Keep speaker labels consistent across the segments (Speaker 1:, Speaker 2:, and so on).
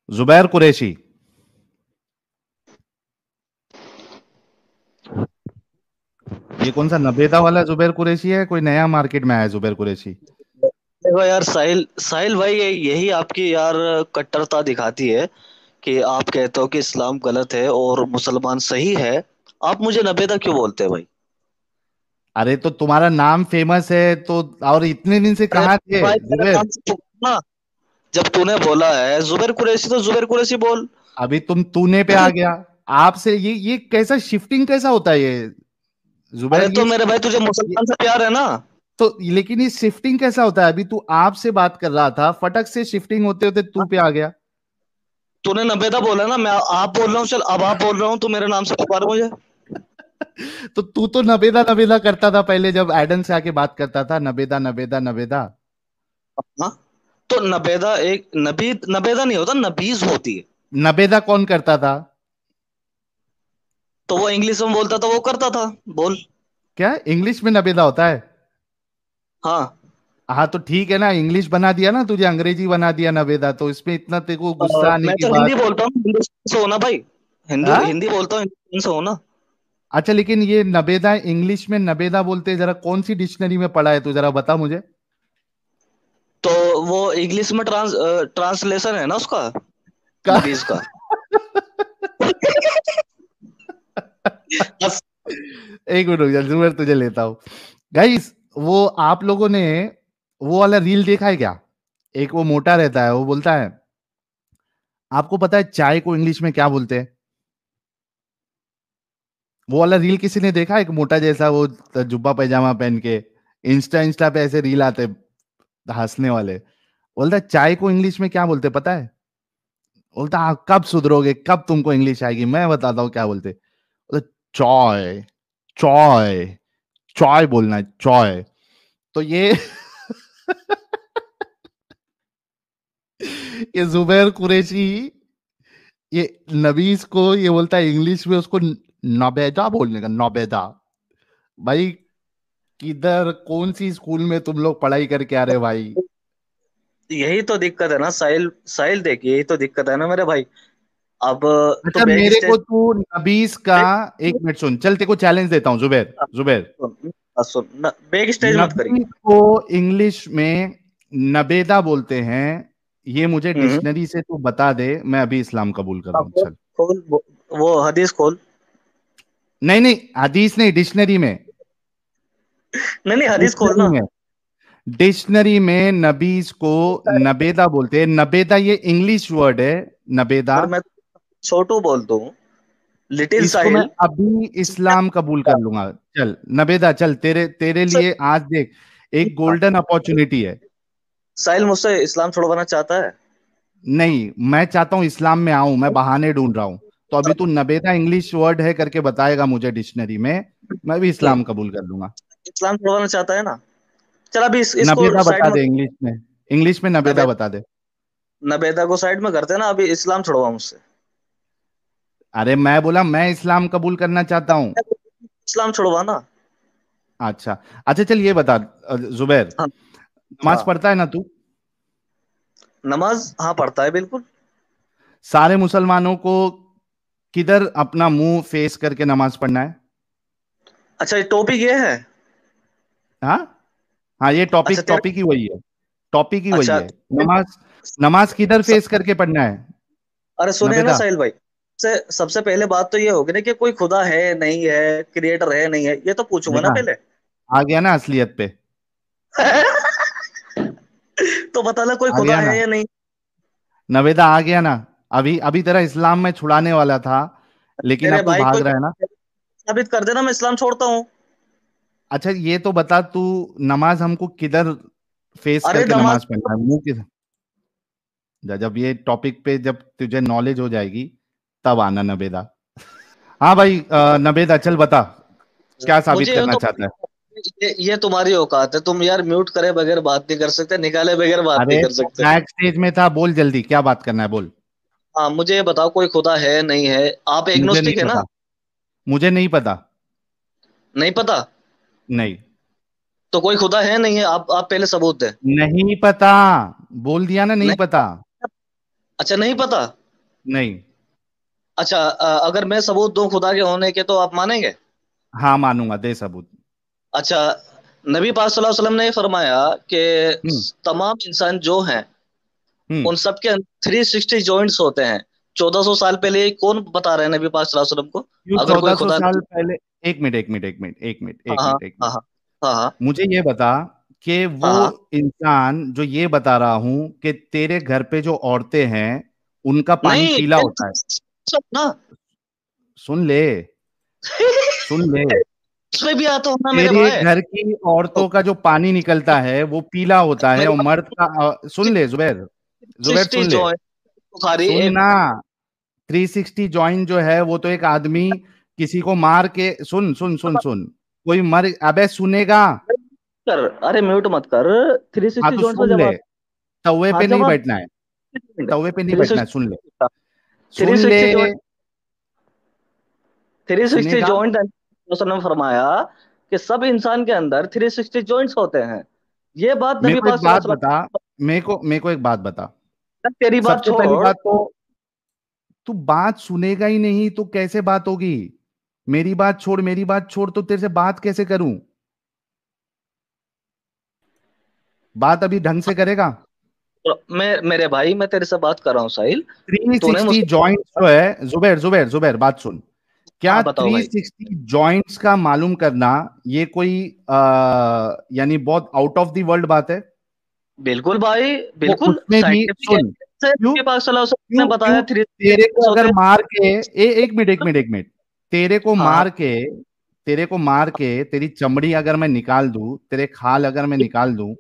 Speaker 1: जुबैर कुरैशी। ये कौन सा नबेदा वाला जुबैर कुरैशी है, कोई नया मार्केट में आया है जुबैर कुरैशी?
Speaker 2: देखो यार, साहिल साहिल भाई, यही आपकी यार कट्टरता दिखाती है कि आप कहते हो कि इस्लाम गलत है और मुसलमान सही है। आप मुझे नबेदा क्यों बोलते हैं भाई?
Speaker 1: अरे तो तुम्हारा नाम फेमस है तो, और इतने दिन से
Speaker 2: अरे
Speaker 1: कहाँ थे
Speaker 2: भाई, मेरे
Speaker 1: जुबैर?
Speaker 2: नाम से पुकारो ना। जब तूने बोला है जुबेर कुरैशी तो जुबेर कुरैशी बोल।
Speaker 1: अभी तुम तूने पे आ गया। आपसे ये कैसा शिफ्टिंग कैसा होता है ये
Speaker 2: अरे
Speaker 1: जुबैर,
Speaker 2: तो मेरे भाई, तुझे
Speaker 1: ये
Speaker 2: मुसलमान से प्यार है ना?
Speaker 1: तो लेकिन ये शिफ्टिंग कैसा होता है? अभी तू आपसे बात कर रहा था, फटक से शिफ्टिंग होते होते तू
Speaker 2: हाँ?
Speaker 1: पे आ गया।
Speaker 2: तूने नबेदा बोला ना, मैं आप बोल रहा हूँ, चल अब आप बोल रहा हूँ, तू मेरे नाम से पुकार मुझे।
Speaker 1: तो तू तो नबेदा नबेदा करता था पहले, जब एडन से आके बात करता था, नबेदा नबेदा नबेदा।
Speaker 2: हाँ, तो नबेदा एक नबी नबेदा नहीं होता, नबीज होती है।
Speaker 1: नबेदा कौन करता था?
Speaker 2: तो वो इंग्लिश में बोलता था, वो करता था। बोल।
Speaker 1: क्या इंग्लिश में नबेदा होता है?
Speaker 2: हाँ।
Speaker 1: हाँ तो ठीक है ना, इंग्लिश बना दिया ना तुझे, अंग्रेजी बना दिया नबेदा, तो इसमें इतना तेरे को गुस्सा आने
Speaker 2: मैं
Speaker 1: की
Speaker 2: तो
Speaker 1: बात?
Speaker 2: हिंदी बोलता हूँ, हिंदुस्तान से हो ना भाई।
Speaker 1: हाँ।
Speaker 2: हिंदी बोलता हूँ, हिंदुस्तान से हो ना।
Speaker 1: अच्छा लेकिन ये नबेदा, इंग्लिश में नबेदा बोलते हैं, जरा कौन सी डिक्शनरी में पढ़ा है तू, जरा बता मुझे।
Speaker 2: तो वो इंग्लिश में ट्रांसलेशन है ना उसका,
Speaker 1: का
Speaker 2: नबीज का। बस।
Speaker 1: एक मिनट रुक जा, जरूर तुझे लेता हूँ। गाइस, वो आप लोगों ने वो वाला रील देखा है क्या? एक वो मोटा रहता है, वो बोलता है, आपको पता है चाय को इंग्लिश में क्या बोलते हैं? वो वाला रील किसी ने देखा? एक मोटा जैसा वो जुब्बा पैजामा पहन के, इंस्टा इंस्टा पे ऐसे रील आते हंसने वाले। बोलता है चाय को इंग्लिश में क्या बोलते पता है? बोलता हाँ, कब सुधरोगे, कब तुमको इंग्लिश आएगी, मैं बताता हूँ क्या बोलते। बोलता चॉय, चॉय, चॉय बोलना है, चॉय। तो ये ये जुबैर कुरैशी, ये नबीस को ये बोलता है इंग्लिश में, उसको नबेदा बोलने का, नबेदा। भाई किधर, कौन सी स्कूल में तुम लोग पढ़ाई करके आ रहे हो भाई?
Speaker 2: यही तो दिक्कत है ना साहिल। साहिल देख, यही तो दिक्कत है ना मेरे भाई। अब तो
Speaker 1: अच्छा
Speaker 2: बैक
Speaker 1: मेरे को
Speaker 2: स्टेज।
Speaker 1: तू नबीस का, एक मिनट सुन, चल तेरे को चैलेंज देता हूँ जुबैर, जुबैर।
Speaker 2: सुन, बैक स्टेज मत करिए।
Speaker 1: नबी को इंग्लिश में नबेदा बोलते हैं, ये मुझे
Speaker 2: हम्म।
Speaker 1: डिक्शनरी से तू बता दे, मैं अभी इस्लाम कबूल कर रहा हूँ,
Speaker 2: खोल
Speaker 1: चल।
Speaker 2: खोल वो हदीस खोल।
Speaker 1: नहीं नहीं, हदीस नहीं, डिक्शनरी में।
Speaker 2: नहीं नहीं, हदीस खोल
Speaker 1: डिक्शनरी
Speaker 2: ना।
Speaker 1: में, डिक्शनरी में नबीस को नबेदा बोलते हैं। नबेदा ये इंग्लिश वर्ड है, नबेदा।
Speaker 2: और मैं छोटू बोलता हूँ, लिटिल
Speaker 1: इसको मैं
Speaker 2: साहिल।
Speaker 1: अभी इस्लाम कबूल कर लूंगा। चल नबेदा, चल तेरे तेरे लिए आज देख, एक गोल्डन अपॉर्चुनिटी है।
Speaker 2: साहिल मुझसे इस्लाम छुड़वाना चाहता है।
Speaker 1: नहीं, मैं चाहता हूं इस्लाम में आऊं, मैं बहाने ढूंढ रहा हूं। तो अभी तू नबेदा इंग्लिश वर्ड है करके बताएगा मुझे डिक्शनरी में, मैं भी
Speaker 2: हम्म,
Speaker 1: इस्लाम कबूल कर लूंगा।
Speaker 2: इस्लाम छुड़वाना चाहता है ना? चल अभी इसको
Speaker 1: नबेदा
Speaker 2: साइड
Speaker 1: बता
Speaker 2: में।
Speaker 1: दे इंग्लिश में, इंग्लिश में नबेदा
Speaker 2: नबे
Speaker 1: बता दे।
Speaker 2: नबेदा को साइड में करते हैं ना, अभी इस्लाम छुड़वा मुझसे।
Speaker 1: अरे मैं बोला मैं इस्लाम कबूल करना चाहता हूं।
Speaker 2: इस्लाम छुड़वा ना।
Speaker 1: अच्छा, अच्छा चल ये बता, जुबैर,
Speaker 2: हाँ।
Speaker 1: नमाज
Speaker 2: हाँ,
Speaker 1: पढ़ता है ना तू?
Speaker 2: नमाज हाँ पढ़ता है बिल्कुल।
Speaker 1: सारे मुसलमानों को किधर अपना मुंह फेस करके नमाज पढ़ना है?
Speaker 2: अच्छा, ये टॉपिक ये है।
Speaker 1: हाँ, हाँ ये
Speaker 2: अच्छा
Speaker 1: टॉपिक,
Speaker 2: तेरे।
Speaker 1: टॉपिक ही वही है, टॉपिक ही वही
Speaker 2: अच्छा।
Speaker 1: है। नमाज, नमाज किधर
Speaker 2: स-
Speaker 1: फेस करके पढ़ना है
Speaker 2: अरे सुने ना
Speaker 1: नबेदा?
Speaker 2: साहिल भाई, सबसे पहले बात तो ये होगी ना कि कोई खुदा है नहीं है, क्रिएटर है नहीं है, ये तो पूछूंगा ना
Speaker 1: देखा,
Speaker 2: पहले।
Speaker 1: आ गया ना असलियत पे,
Speaker 2: तो बता ले, कोई
Speaker 1: आ
Speaker 2: खुदा
Speaker 1: गया
Speaker 2: है
Speaker 1: ना
Speaker 2: या नहीं?
Speaker 1: नवेदा, आ गया ना। अभी अभी तेरा इस्लाम में छुड़ाने वाला था, लेकिन
Speaker 2: मेरे
Speaker 1: अब तू
Speaker 2: भाई, कोई
Speaker 1: भाग रहा है ना।
Speaker 2: साबित कर देना, मैं इस्लाम छोड़ता हूँ।
Speaker 1: अच्छा ये तो बता तू, नमाज हमको किधर फेस
Speaker 2: अरे
Speaker 1: करके
Speaker 2: नमाज।
Speaker 1: नमाज पढ़ना है, मुंह किधर? जब ये टॉपिक पे जब तुझे नॉलेज हो जाएगी, तब आना नबेदा। हाँ भाई, नबेदा चल बता, क्या साबित
Speaker 2: मुझे ये
Speaker 1: करना
Speaker 2: तो,
Speaker 1: चाहता है?
Speaker 2: ये तुम्हारी औकात है, तुम यार म्यूट करे बगैर बात नहीं कर सकते, निकाले बगैर बात नहीं
Speaker 1: अरे
Speaker 2: कर सकते।
Speaker 1: बैक स्टेज में था, बोल जल्दी, क्या बात करना है बोल।
Speaker 2: हाँ, मुझे ये बताओ, कोई खुदा है नहीं है? आप
Speaker 1: मुझे
Speaker 2: एग्नोस्टिक
Speaker 1: नहीं
Speaker 2: है ना?
Speaker 1: पता, मुझे नहीं पता।
Speaker 2: नहीं पता?
Speaker 1: नहीं,
Speaker 2: तो कोई खुदा है नहीं है, आप पहले सबूत दें।
Speaker 1: नहीं पता, बोल दिया ना, नहीं
Speaker 2: नहीं,
Speaker 1: पता।
Speaker 2: अच्छा, नहीं पता।
Speaker 1: नहीं।
Speaker 2: अच्छा, अगर मैं सबूत दूं खुदा के होने के तो आप मानेंगे?
Speaker 1: हाँ मानूंगा, दे सबूत।
Speaker 2: अच्छा, नबी पाक सल्लल्लाहु अलैहि वसल्लम ने फरमाया कि
Speaker 1: हम्म।
Speaker 2: तमाम इंसान जो हैं
Speaker 1: हम्म।
Speaker 2: उन सबके 360 जॉइंट्स होते हैं। 1400 साल पहले ये कौन बता रहे हैं नबी पाक सल्लल्लाहु अलैहि वसल्लम को?
Speaker 1: क्यों
Speaker 2: अगर कोई
Speaker 1: 1400
Speaker 2: खुदा
Speaker 1: साल
Speaker 2: नहीं।
Speaker 1: पहले? एक मिनट, एक मिनट, एक मिनट, एक मिनट,
Speaker 2: हाँ
Speaker 1: एक
Speaker 2: हाँ
Speaker 1: मिनट, एक
Speaker 2: हाँ
Speaker 1: मिनट।
Speaker 2: हाँ हाँ हाँ।
Speaker 1: मुझे ये बता कि वो
Speaker 2: हाँ।
Speaker 1: इंसान जो ये बता रहा हूं कि तेरे घर पे जो औरतें हैं उनका पानी
Speaker 2: नहीं,
Speaker 1: पीला होता है।
Speaker 2: सब ना।
Speaker 1: सुन ले, सुन ले।
Speaker 2: उसमें भी आता हूँ ना मेरे
Speaker 1: तेरे
Speaker 2: भाई।
Speaker 1: घर की औरतों का जो पानी निकलता है वो पीला होता है,
Speaker 2: मेरे
Speaker 1: और मर्द का सुन ले जुबैर, जुबैर
Speaker 2: 60
Speaker 1: सुन ले,
Speaker 2: जॉइंट बुखारी एक।
Speaker 1: सुनना। 360 जॉइंट जो है वो तो एक आदमी किसी को मार के, सुन सुन सुन सुन, कोई मर, अबे सुनेगा?
Speaker 2: कर, अरे म्यूट मत कर। थ्री
Speaker 1: हाँ
Speaker 2: सिक्सटी
Speaker 1: तो
Speaker 2: जॉइंट का
Speaker 1: सुन ले,
Speaker 2: जवाब।
Speaker 1: तौवे
Speaker 2: हाँ
Speaker 1: पे नहीं
Speaker 2: जवाब।
Speaker 1: बैठना है, तौवे पे नहीं
Speaker 2: थ्री
Speaker 1: बैठना है,
Speaker 2: सिक्सटी
Speaker 1: सुन ले,
Speaker 2: थ्री
Speaker 1: सुन ले।
Speaker 2: सिक्सटी जॉइंट 360
Speaker 1: सुनेगा?
Speaker 2: जॉइंट ने फरमाया कि सब इंसान के अंदर 360 जॉइंट्स होते हैं। ये बात
Speaker 1: मेरे
Speaker 2: नबी
Speaker 1: को एक
Speaker 2: पाक
Speaker 1: बात
Speaker 2: सल्लल्लाहु
Speaker 1: बता, मेरे को एक बात बता।
Speaker 2: अलैहि वसल्लम। तेरी बात
Speaker 1: सबसे पहली
Speaker 2: छोड़।
Speaker 1: बात तो, तू बात सुनेगा ही नहीं तो कैसे बात होगी? मेरी बात छोड़, मेरी बात छोड़, तो तेरे से बात कैसे करूं? बात अभी ढंग से करेगा?
Speaker 2: तो मैं, मेरे भाई, मैं तेरे से बात कर रहा हूँ साहिल। तूने
Speaker 1: 360
Speaker 2: मुझसे।
Speaker 1: जॉइंट्स जो है, जुबैर जुबैर जुबैर बात सुन। क्या
Speaker 2: हाँ बताओ भाई।
Speaker 1: 360 जॉइंट्स का मालूम करना ये कोई यानी बहुत आउट ऑफ द वर्ल्ड बात है?
Speaker 2: बिल्कुल भाई,
Speaker 1: वो
Speaker 2: बिल्कुल
Speaker 1: उसमें भी
Speaker 2: साइंटिफिक
Speaker 1: सुन,
Speaker 2: एविडेंस है।
Speaker 1: क्यों
Speaker 2: नबी पाक सल्लल्लाहु अलैहि वसल्लम
Speaker 1: क्यों
Speaker 2: ने
Speaker 1: क्यों
Speaker 2: बताया थ्री
Speaker 1: तेरे को
Speaker 2: होते
Speaker 1: अगर
Speaker 2: हैं।
Speaker 1: मार के, एक मिनट, एक मिनट, एक मिनट, तेरे को
Speaker 2: हाँ हाँ।
Speaker 1: मार के, तेरे को मार के तेरी चमड़ी अगर मैं निकाल दूं, तेरे खाल अगर मैं निकाल दूं,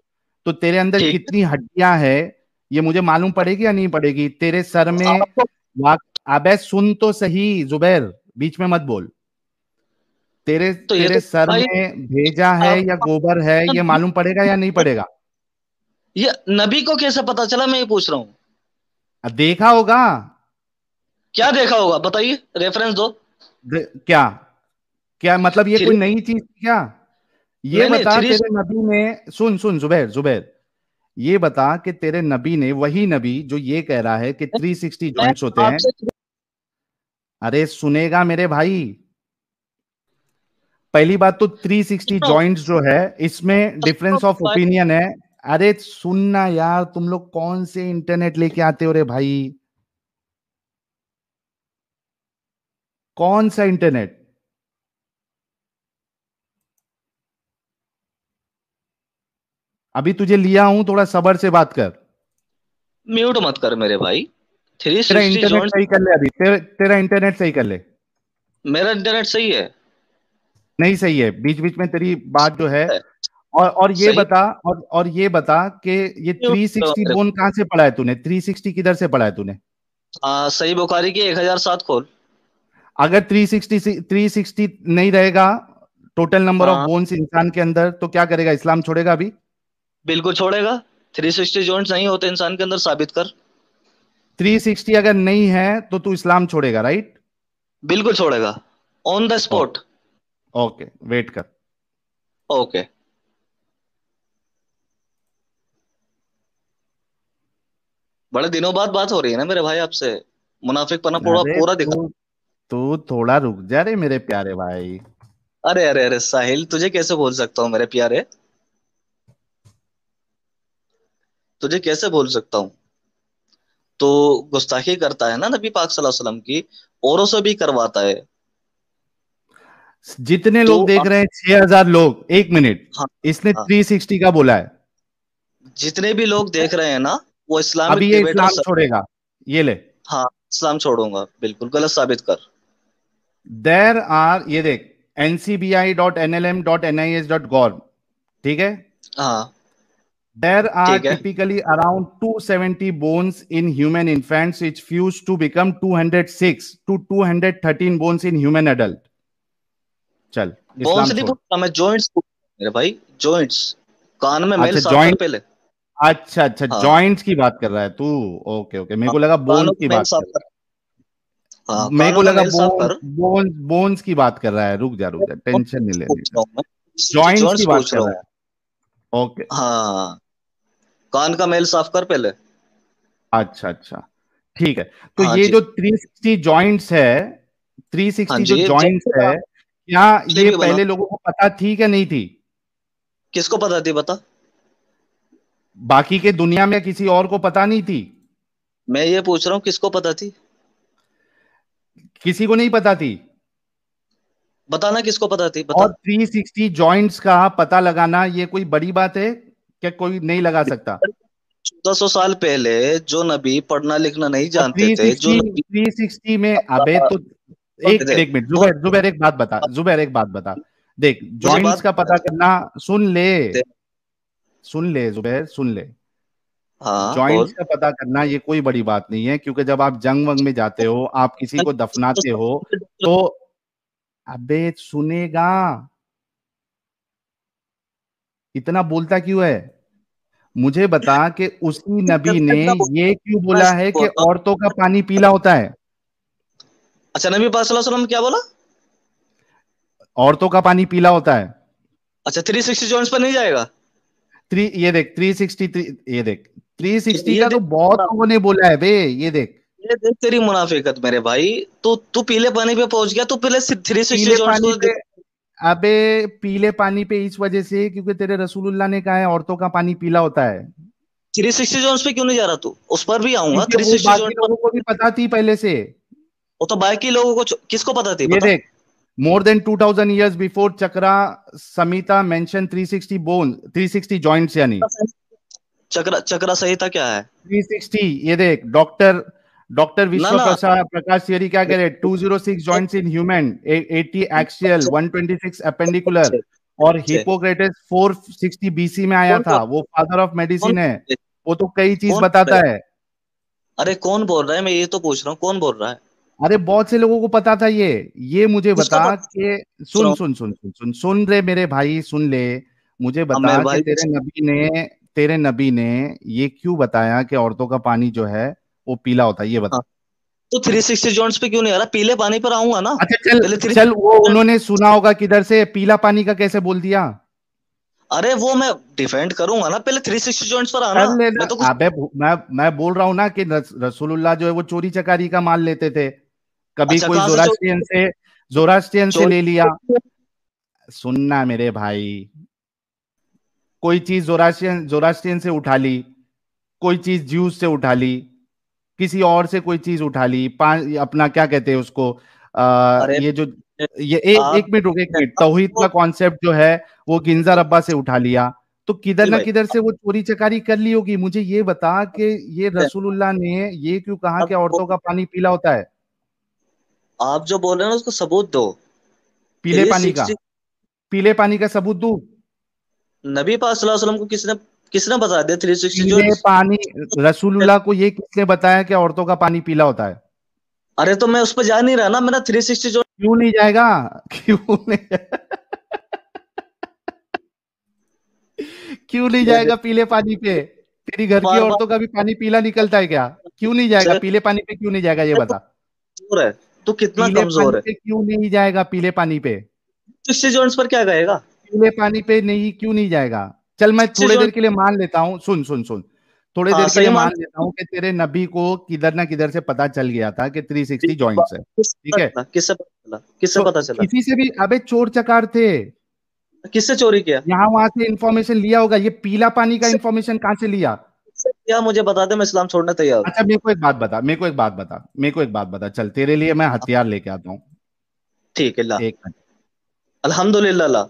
Speaker 1: तो तेरे अंदर
Speaker 2: ठीक है।
Speaker 1: कितनी हड्डियां है ये मुझे मालूम पड़ेगी या नहीं पड़ेगी? तेरे सर में
Speaker 2: आपको
Speaker 1: वाक, अबे सुन तो सही जुबैर, बीच में मत बोल। तेरे
Speaker 2: तो ये
Speaker 1: तेरे
Speaker 2: तो
Speaker 1: सर
Speaker 2: भाई,
Speaker 1: में भेजा है
Speaker 2: आप
Speaker 1: या गोबर है, ये मालूम पड़ेगा या नहीं पड़ेगा?
Speaker 2: ये नबी को कैसे पता चला, मैं ये पूछ रहा हूँ।
Speaker 1: देखा होगा।
Speaker 2: क्या देखा होगा बताइए, रेफरेंस दो।
Speaker 1: क्या, क्या मतलब ये कोई
Speaker 2: थ्री
Speaker 1: नई चीज थी क्या? ये
Speaker 2: नहीं नहीं,
Speaker 1: बता
Speaker 2: थ्री।
Speaker 1: तेरे नबी ने, सुन सुन जुबैर जुबैर, ये बता कि तेरे नबी ने, वही नबी जो ये कह रहा है कि 360
Speaker 2: मैं
Speaker 1: जॉइंट्स होते हैं।
Speaker 2: आपसे
Speaker 1: अरे सुनेगा मेरे भाई, पहली बात तो 360 जॉइंट्स जो है इसमें डिफरेंस ऑफ ओपिनियन है। अरे सुनना यार, तुम लोग कौन से इंटरनेट लेके आते हो रे भाई? कौन सा इंटरनेट? अभी तुझे लिया हूं, थोड़ा सब्र से बात कर।
Speaker 2: म्यूट मत कर मेरे भाई। थ्री
Speaker 1: तेरा
Speaker 2: सिक्सटी
Speaker 1: इंटरनेट
Speaker 2: जॉइंट।
Speaker 1: सही कर ले अभी, तेरा इंटरनेट सही कर ले।
Speaker 2: मेरा इंटरनेट सही है।
Speaker 1: नहीं सही है, बीच बीच में तेरी बात जो है।
Speaker 2: है,
Speaker 1: और ये
Speaker 2: सही।
Speaker 1: बता, और ये बता कि ये
Speaker 2: म्यूट करो
Speaker 1: 360
Speaker 2: मेरे को।
Speaker 1: बोन कहां से पढ़ा है तूने? 360 किधर से पढ़ा है तूने?
Speaker 2: हाँ, सही बुखारी की 1007 खोल।
Speaker 1: अगर 360 नहीं रहेगा टोटल नंबर ऑफ
Speaker 2: हाँ,
Speaker 1: बोन्स इंसान के अंदर, तो क्या करेगा? इस्लाम छोड़ेगा अभी?
Speaker 2: बिल्कुल छोड़ेगा। 360 जॉइंट्स नहीं होते इंसान के अंदर, साबित कर।
Speaker 1: 360 अगर नहीं है तो तू इस्लाम छोड़ेगा, राइट?
Speaker 2: बिल्कुल छोड़ेगा। On the spot.
Speaker 1: Okay, wait कर।
Speaker 2: ओके। बड़े दिनों बाद बात हो रही है ना मेरे भाई आपसे। मुनाफिक पना पूरा
Speaker 1: अरे
Speaker 2: पूरा दिखा।
Speaker 1: तू तू थोड़ा रुक जा रे मेरे प्यारे भाई।
Speaker 2: अरे अरे अरे साहिल, तुझे कैसे भूल सकता हूँ मेरे प्यारे। तुझे कैसे भूल सकता हूँ। तो गुस्ताखी करता है ना नबी पाक सल्लल्लाहु अलैहि वसल्लम की, औरों से भी करवाता है।
Speaker 1: जितने
Speaker 2: तो
Speaker 1: लोग देख रहे हैं, 6,000 लोग, एक मिनट,
Speaker 2: हाँ
Speaker 1: इसने
Speaker 2: हाँ,
Speaker 1: 360 का बोला है।
Speaker 2: जितने भी लोग देख रहे हैं ना, वो इस्लामिक
Speaker 1: अभी ये
Speaker 2: डिबेटर
Speaker 1: इस्लाम
Speaker 2: सर।
Speaker 1: छोड़ेगा, ये ले।
Speaker 2: हाँ, इस्लाम छोड़ूंगा, बिल्कुल गलत साबित कर।
Speaker 1: देर आर, ये देख, ncbi.nlm.nis.gov, ठीक है?
Speaker 2: हाँ,
Speaker 1: There are
Speaker 2: ठीक है।
Speaker 1: typically around 270 bones in human infants which fuse to become 206 to 213 bones in human adult. चल,
Speaker 2: बोन्स
Speaker 1: इस्लाम
Speaker 2: नहीं
Speaker 1: छोड़।
Speaker 2: पूछता मैं, जॉइंट्स मेरे भाई, जॉइंट्स। कान में मेल
Speaker 1: अच्छा
Speaker 2: साफ कर
Speaker 1: जॉइंट,
Speaker 2: पहले।
Speaker 1: अच्छा अच्छा,
Speaker 2: हाँ
Speaker 1: जॉइंट्स की बात कर रहा है तू? ओके ओके, मेरे
Speaker 2: हाँ,
Speaker 1: को लगा
Speaker 2: कानों
Speaker 1: बोन्स
Speaker 2: का
Speaker 1: की
Speaker 2: मेल
Speaker 1: बात
Speaker 2: साफ
Speaker 1: कर रहा
Speaker 2: कर। हाँ,
Speaker 1: है। मेरे को
Speaker 2: कानों का
Speaker 1: लगा
Speaker 2: मेल साफ
Speaker 1: बोन्स,
Speaker 2: कर।
Speaker 1: बोन्स की बात कर रहा है। रुक जा, रुक जा, टेंशन नहीं लेने
Speaker 2: पूछ
Speaker 1: का।
Speaker 2: रहा हूँ मैं।
Speaker 1: जॉइंट्स की
Speaker 2: जॉइंट्स
Speaker 1: बात
Speaker 2: पूछ
Speaker 1: कर
Speaker 2: रहा
Speaker 1: रहा
Speaker 2: हूँ।
Speaker 1: है। ओके।
Speaker 2: हाँ, कान का मेल साफ कर पहले।
Speaker 1: अच्छा अच्छा, ठीक है, तो
Speaker 2: हाँ
Speaker 1: ये
Speaker 2: जी।
Speaker 1: जो 360 जॉइंट्स है,
Speaker 2: हाँ
Speaker 1: 360 जो
Speaker 2: जी,
Speaker 1: जॉइंट्स है, क्या
Speaker 2: जैसे
Speaker 1: ये
Speaker 2: भी बना।
Speaker 1: पहले लोगों को पता थी क्या नहीं थी?
Speaker 2: किसको पता थी बता।
Speaker 1: बाकी के दुनिया में किसी और को पता नहीं थी?
Speaker 2: मैं ये पूछ रहा हूँ किसको पता थी।
Speaker 1: किसी को नहीं पता थी।
Speaker 2: बताना किसको पता थी
Speaker 1: और
Speaker 2: बता।
Speaker 1: 360 जॉइंट्स का पता लगाना ये कोई बड़ी बात है क्या? कोई नहीं लगा सकता?
Speaker 2: 1400 साल पहले जो नबी पढ़ना लिखना नहीं
Speaker 1: और
Speaker 2: जानते थे, जो
Speaker 1: 360
Speaker 2: नबी
Speaker 1: 360 में, अबे तो
Speaker 2: बोल
Speaker 1: एक
Speaker 2: दे
Speaker 1: मिनट, एक मिनट,
Speaker 2: बोल
Speaker 1: जुबैर, जुबैर एक बात बता, जुबैर एक बात बता। देख,
Speaker 2: मुझे
Speaker 1: जॉइंट्स
Speaker 2: बात
Speaker 1: का पता करना, सुन ले,
Speaker 2: दे।
Speaker 1: सुन ले जुबैर, सुन ले।
Speaker 2: हाँ
Speaker 1: जॉइंट्स
Speaker 2: बोल।
Speaker 1: का पता करना ये कोई बड़ी बात नहीं है, क्योंकि जब आप जंग वंग में जाते हो, आप किसी को दफनाते हो, तो अबे सुनेगा, इतना बोलता क्यों है? मुझे बता कि उसी नबी ने ये क्यों
Speaker 2: मैं
Speaker 1: बोला है कि औरतों का पानी पीला होता है?
Speaker 2: अच्छा, नबी पाक सल्लल्लाहु अलैहि वसल्लम क्या बोला।
Speaker 1: औरतों का पानी पीला होता है।
Speaker 2: अच्छा, 360 जॉइंट्स पर नहीं जाएगा।
Speaker 1: ये देख 360, ये देख 360
Speaker 2: ये
Speaker 1: का तो
Speaker 2: देख
Speaker 1: बहुत लोगों ने बोला है बे, ये देख।
Speaker 2: ये देख तेरी मुनाफिकत मेरे भाई। तू पीले पानी पे पहुंच गया, तू पहले 360
Speaker 1: पीले
Speaker 2: जॉइंट्स
Speaker 1: पानी
Speaker 2: को
Speaker 1: पे,
Speaker 2: देख।
Speaker 1: अबे पीले पानी पे इस वजह से क्योंकि तेरे रसूलुल्लाह ने कहा है औरतों का पानी पीला होता है।
Speaker 2: 360 जॉइंट्स पे क्यों नहीं जा रहा तू, उस पर भी आऊंगा
Speaker 1: क्योंकि
Speaker 2: थ्री
Speaker 1: वो
Speaker 2: सिक्सटी
Speaker 1: बाकी
Speaker 2: जॉइंट
Speaker 1: लोगों को भी
Speaker 2: पर।
Speaker 1: पता थी पहले से।
Speaker 2: वो तो बाकी लोगों को किसको पता थी
Speaker 1: ये
Speaker 2: बता।
Speaker 1: देख, more than 2000 years before चक्रा समिता mentioned 360 बोन, 360 जॉइंट्स, यानी
Speaker 2: चक्रा चक्रा संहिता क्या है।
Speaker 1: 360। ये देख, डॉक्टर डॉक्टर
Speaker 2: ना
Speaker 1: विश्व
Speaker 2: ना।
Speaker 1: प्रसाद प्रकाश थियरी क्या कह रहे, 206 joints in human, 80 axial, 126 appendicular, और हिपोक्रेटिस 460 बीसी में आया
Speaker 2: कौन
Speaker 1: था,
Speaker 2: बोल
Speaker 1: वो फादर ऑफ
Speaker 2: कौन
Speaker 1: मेडिसिन है। वो तो कई चीज
Speaker 2: कौन बोल रहा
Speaker 1: बताता
Speaker 2: है।
Speaker 1: है।
Speaker 2: अरे कौन बोल रहा है, मैं ये तो पूछ रहा हूँ कौन बोल रहा है।
Speaker 1: अरे बहुत से लोगों को पता था ये मुझे
Speaker 2: किसको
Speaker 1: बता
Speaker 2: पता।
Speaker 1: कि,
Speaker 2: पूछ रहा
Speaker 1: सुन
Speaker 2: हूँ।
Speaker 1: सुन सुन सुन सुन सुन रे मेरे भाई, सुन ले। मुझे
Speaker 2: अब मेरे
Speaker 1: बता कि
Speaker 2: भाई
Speaker 1: तेरे नबी ने ये क्यों बताया कि औरतों का पानी जो है वो पीला होता है, ये
Speaker 2: हाँ,
Speaker 1: बता।
Speaker 2: तो 360 जॉइंट्स पे क्यों नहीं आ रहा, पीले पानी पर आऊंगा ना।
Speaker 1: अच्छा चल,
Speaker 2: पहले थ्री।
Speaker 1: चल वो उन्होंने सुना होगा किधर से, पीला पानी का कैसे बोल दिया?
Speaker 2: अरे वो मैं डिफेंड करूंगा ना, पहले 360 जॉइंट्स पर आना।
Speaker 1: कर लेना।
Speaker 2: मैं तो कुछ।
Speaker 1: अबे मैं बोल रहा हूं ना कि रसूलुल्लाह जो है वो चोरी चकारी का माल लेते थे। कभी
Speaker 2: अच्छा,
Speaker 1: कोई
Speaker 2: कहाँ से
Speaker 1: जोरास्ट्रियन से
Speaker 2: चोरी।
Speaker 1: ले लिया। सुनना मेरे भाई, कोई चीज जोरास्ट्रियन से उठा ली, कोई चीज ज्यूस से उठा ली, किसी और से कोई चीज उठा ली, अपना क्या कहते हैं उसको,
Speaker 2: अरे
Speaker 1: ये जो, ये एक
Speaker 2: आप
Speaker 1: मिनट रुक, एक मिनट, तौहीद का कॉन्सेप्ट जो है वो गिंजा रब्बा से उठा लिया। तो किधर ना
Speaker 2: भाई,
Speaker 1: किधर से वो चोरी चकारी कर ली होगी। मुझे ये बता कि ये रसूलुल्लाह ने ये क्यों कहा कि औरतों का पानी पीला होता है?
Speaker 2: आप जो बोल रहे हैं ना उसको सबूत दो।
Speaker 1: पीले
Speaker 2: थ्री
Speaker 1: पानी का,
Speaker 2: सिक्सटी
Speaker 1: पीले पानी का सबूत दूं?
Speaker 2: नबी पाक सल्लल्लाहु अलैहि वसल्लम को किसने किसने बता दिया 360 जो।
Speaker 1: पीले पानी, रसूलुल्लाह को ये किसने बताया कि औरतों का पानी पीला होता है?
Speaker 2: अरे तो मैं उस पर जा नहीं रहा ना, मेरा 360 जो।
Speaker 1: क्यों नहीं जाएगा? क्यों नहीं? क्यों नहीं जाएगा पीले पानी पे? तेरी घर की
Speaker 2: बार बार
Speaker 1: औरतों का भी पानी पीला निकलता है क्या? क्यों नहीं जाएगा पीले पानी पे? क्यों नहीं जाएगा ये
Speaker 2: तू
Speaker 1: बता।
Speaker 2: कमजोर है। तू कितना
Speaker 1: पीले
Speaker 2: कमजोर
Speaker 1: पानी
Speaker 2: है।
Speaker 1: पे क्यों नहीं जाएगा? पीले पानी पे,
Speaker 2: 60 जॉइंट्स पर क्या कहेगा।
Speaker 1: पीले पानी पे नहीं क्यों नहीं जाएगा? चल मैं
Speaker 2: 60
Speaker 1: थोड़ी देर
Speaker 2: जॉइंट।
Speaker 1: के लिए मान लेता हूँ, सुन सुन सुन, थोड़ी
Speaker 2: हाँ
Speaker 1: देर के
Speaker 2: सही
Speaker 1: लिए
Speaker 2: मान।
Speaker 1: मान लेता हूँ कि तेरे नबी को किधर ना किधर से पता चल गया था कि 360 जॉइंट्स है, ठीक है?
Speaker 2: किससे पता चला, किससे
Speaker 1: तो
Speaker 2: पता चला।
Speaker 1: किसी से भी, अबे चोर चकार थे,
Speaker 2: किससे चोरी किया।
Speaker 1: यहाँ वहां से इंफॉर्मेशन लिया होगा। ये पीला पानी का
Speaker 2: किससे
Speaker 1: इंफॉर्मेशन कहाँ से लिया?
Speaker 2: किससे किया मुझे बता दे, मैं इस्लाम छोड़ने तैयार हूँ।
Speaker 1: अच्छा मेरे को एक बात बता, चल तेरे लिए मैं हथियार लेके आता हूँ।
Speaker 2: ठीक है ला।
Speaker 1: एक मिनट,
Speaker 2: अल्हम्दुलिल्लाह ला।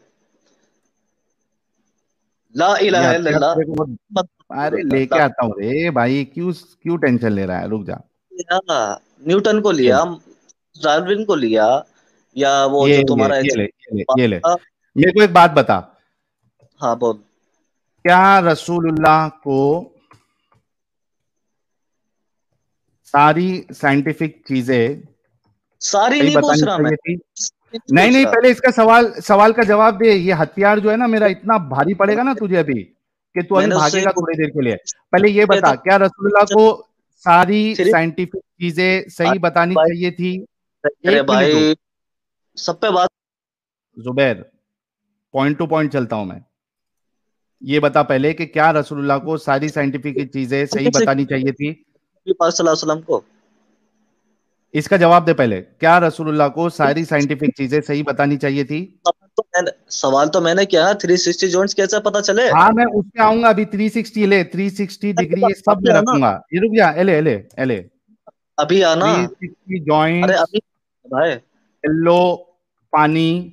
Speaker 2: ला
Speaker 1: ये
Speaker 2: इलाहा
Speaker 1: हथियार
Speaker 2: इल्लल्लाह।
Speaker 1: तेरे को अरे लेके
Speaker 2: ला।
Speaker 1: आता हूँ रे भाई, क्यों क्यों टेंशन ले रहा है, रुक जा।
Speaker 2: लिया, न्यूटन को
Speaker 1: ये
Speaker 2: लिया, डार्विन को लिया, या वो
Speaker 1: ये
Speaker 2: जो
Speaker 1: ये
Speaker 2: तुम्हारा
Speaker 1: ये ले ये ले ये ले,
Speaker 2: था।
Speaker 1: मेरे को एक बात बता,
Speaker 2: हाँ बोल।
Speaker 1: क्या रसूलुल्लाह को सारी साइंटिफिक चीजें
Speaker 2: सारी
Speaker 1: सही
Speaker 2: नहीं पूछ
Speaker 1: बतानी
Speaker 2: रहा मैं।
Speaker 1: चाहिए थी?
Speaker 2: नहीं
Speaker 1: नहीं
Speaker 2: पूछ
Speaker 1: नहीं,
Speaker 2: रहा।
Speaker 1: पहले इसका सवाल का जवाब दे। ये हथियार जो है ना मेरा, इतना भारी पड़ेगा ना तुझे अभी, कि तू अभी
Speaker 2: मैंने उससे ये
Speaker 1: भागेगा थोड़ी देर के लिए। पहले ये
Speaker 2: पूछा था।
Speaker 1: बता, क्या रसूलुल्लाह को सारी
Speaker 2: थ्री।
Speaker 1: साइंटिफिक चीजें सही
Speaker 2: अरे
Speaker 1: बतानी
Speaker 2: भाई,
Speaker 1: चाहिए थी?
Speaker 2: अरे
Speaker 1: एक मिनट रुक
Speaker 2: भाई, सब पे बात।
Speaker 1: जुबैर, पॉइंट टू पॉइंट चलता हूं मैं। ये बता पहले कि क्या रसूलुल्लाह को सारी साइंटिफिक चीजें सही बतानी चाहिए थी?
Speaker 2: नबी पाक सल्लल्लाहु अलैहि वसल्लम को।
Speaker 1: इसका जवाब दे पहले, क्या रसूलुल्लाह को सारी साइंटिफिक चीजें सही बतानी चाहिए थी?
Speaker 2: सवाल तो मैंने किया, 360 जॉइंट्स कैसे पता चले?
Speaker 1: हाँ, मैं उस पे आऊंगा अभी। 360 ले, 360 डिग्री ये सब
Speaker 2: अभी
Speaker 1: मैं
Speaker 2: आना,
Speaker 1: रखूंगा। ये रुक जा, एले एले एले।
Speaker 2: अभी आना।
Speaker 1: 360
Speaker 2: अरे
Speaker 1: जॉइंट्स,
Speaker 2: अभी भाई,
Speaker 1: येलो, पानी।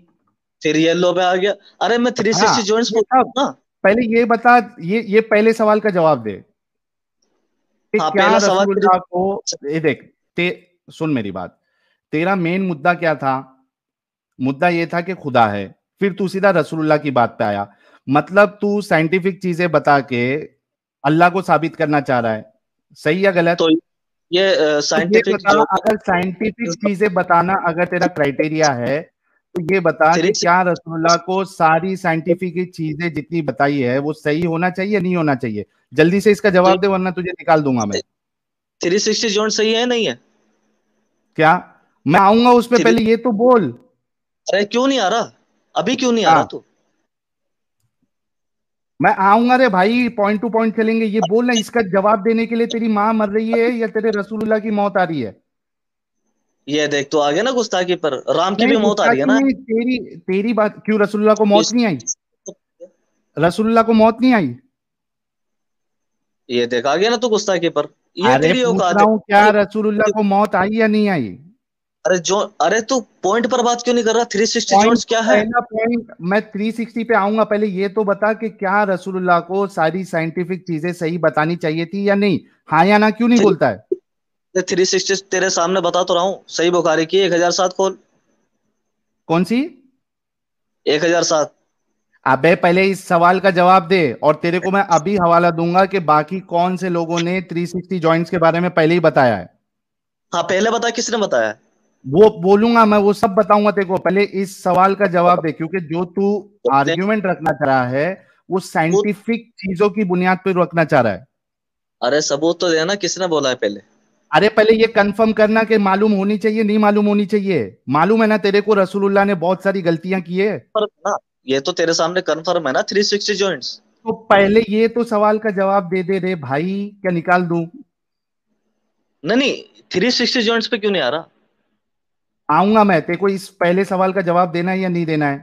Speaker 2: फिर येलो पे आ गया। अरे मैं थ्री
Speaker 1: हाँ,
Speaker 2: सिक्सटी जॉइंट्स
Speaker 1: ये
Speaker 2: पूछ
Speaker 1: सब।
Speaker 2: रहा हूँ ना।
Speaker 1: पहले ये बता, ये पहले सवाल का जवाब दे कि
Speaker 2: हाँ,
Speaker 1: क्या
Speaker 2: पहला सवाल
Speaker 1: रसूलुल्लाह को, ये देख, सुन मेरी बात। तेरा मेन मुद्दा क्या था? मुद्दा ये था कि खुदा है। फिर तू सीधा रसूलुल्लाह की बात पे आया। मतलब तू साइंटिफिक चीजें बता के अल्लाह को साबित करना चाह रहा है। सही या गलत?
Speaker 2: तो ये
Speaker 1: तो ये
Speaker 2: साइंटिफिक
Speaker 1: बता,
Speaker 2: जो
Speaker 1: अगर साइंटिफिक चीजें बताना अगर तेरा क्राइटेरिया है, तो ये बता
Speaker 2: थ्री
Speaker 1: कि क्या रसूलुल्लाह को सारी साइंटिफिक चीजें जितनी बताई है वो सही होना चाहिए, नहीं होना चाहिए? जल्दी से इसका
Speaker 2: तो
Speaker 1: जवाब दे, वरना तुझे निकाल दूंगा मैं।
Speaker 2: 360 जॉइंट सही है नहीं है?
Speaker 1: क्या? मैं आऊंगा उस पे,
Speaker 2: थ्री
Speaker 1: पहले ये तो बोल।
Speaker 2: अरे क्यों नहीं आ रहा? अभी क्यों नहीं आ रहा
Speaker 1: हाँ,
Speaker 2: तू?
Speaker 1: मैं आऊंगा रे भाई, पॉइंट टू पॉइंट चलेंगे। ये बोल ना, इसका जवाब देने के लिए तेरी माँ मर रही है या तेरे रसूलुल्लाह की मौत आ रही है?
Speaker 2: ये देख, तो आ गया ना गुस्ताखी पर। राम की
Speaker 1: नहीं,
Speaker 2: भी मौत आ रही है
Speaker 1: गुस्ताखी
Speaker 2: ना।
Speaker 1: नहीं, तेरी तेरी बात क्यों? रसूलुल्लाह को मौत नहीं आई?
Speaker 2: इस-
Speaker 1: रसूलुल्लाह को मौत नहीं आई?
Speaker 2: ये देख, आ गया ना तू गुस्ताखी पर। ये
Speaker 1: अरे
Speaker 2: तेरी
Speaker 1: पूछ
Speaker 2: औकात
Speaker 1: रहा
Speaker 2: है।
Speaker 1: हूँ, क्या रसूलुल्लाह को मौत आई या नहीं आई?
Speaker 2: अरे जो, अरे तू पॉइंट पर बात क्यों नहीं कर रहा? 360
Speaker 1: पॉइंट,
Speaker 2: जॉइंट्स क्या है?
Speaker 1: पहला पॉइंट मैं 360 पे आऊंगा। पहले ये तो बता कि क्या रसूलुल्लाह को सारी साइंटिफिक चीजें सही बतानी चाहिए थी या नहीं? हाँ या ना क्यों नहीं
Speaker 2: थ्री
Speaker 1: बोलता है?
Speaker 2: 360 तेरे सामने बता तो रहा हूँ। सही बुखारी की 1007 खोल।
Speaker 1: कौन सी?
Speaker 2: 1007।
Speaker 1: अबे पहले इस सवाल का जवाब दे, और तेरे को मैं अभी हवाला दूंगा कि बाकी कौन से लोगों ने 360 जॉइंट्स के बारे में पहले ही बताया है।
Speaker 2: हाँ, पहले बता, किसने बताया?
Speaker 1: वो बोलूंगा मैं, वो सब बताऊंगा तेरे को। पहले इस सवाल का जवाब दे, क्योंकि जो तू आर्ग्यूमेंट रखना चाह रहा है वो
Speaker 2: सबूत।
Speaker 1: साइंटिफिक चीजों की बुनियाद पर रखना चाह रहा है।
Speaker 2: अरे सबूत तो देना, किसने बोला है पहले?
Speaker 1: अरे पहले ये कंफर्म करना कि मालूम होनी चाहिए, नहीं मालूम होनी चाहिए। मालूम है ना तेरे को रसूलुल्लाह ने बहुत सारी गलतियां की है।
Speaker 2: पर ना, ये तो तेरे सामने कन्फर्म है ना, 360 जॉइंट्स।
Speaker 1: तो पहले ये तो सवाल का जवाब दे दे रे भाई, क्या निकाल दूं?
Speaker 2: नहीं नहीं, 360 जॉइंट्स पे क्यों नहीं आ रहा?
Speaker 1: आऊंगा मैं। तेरे को इस पहले सवाल का जवाब देना है या नहीं देना है?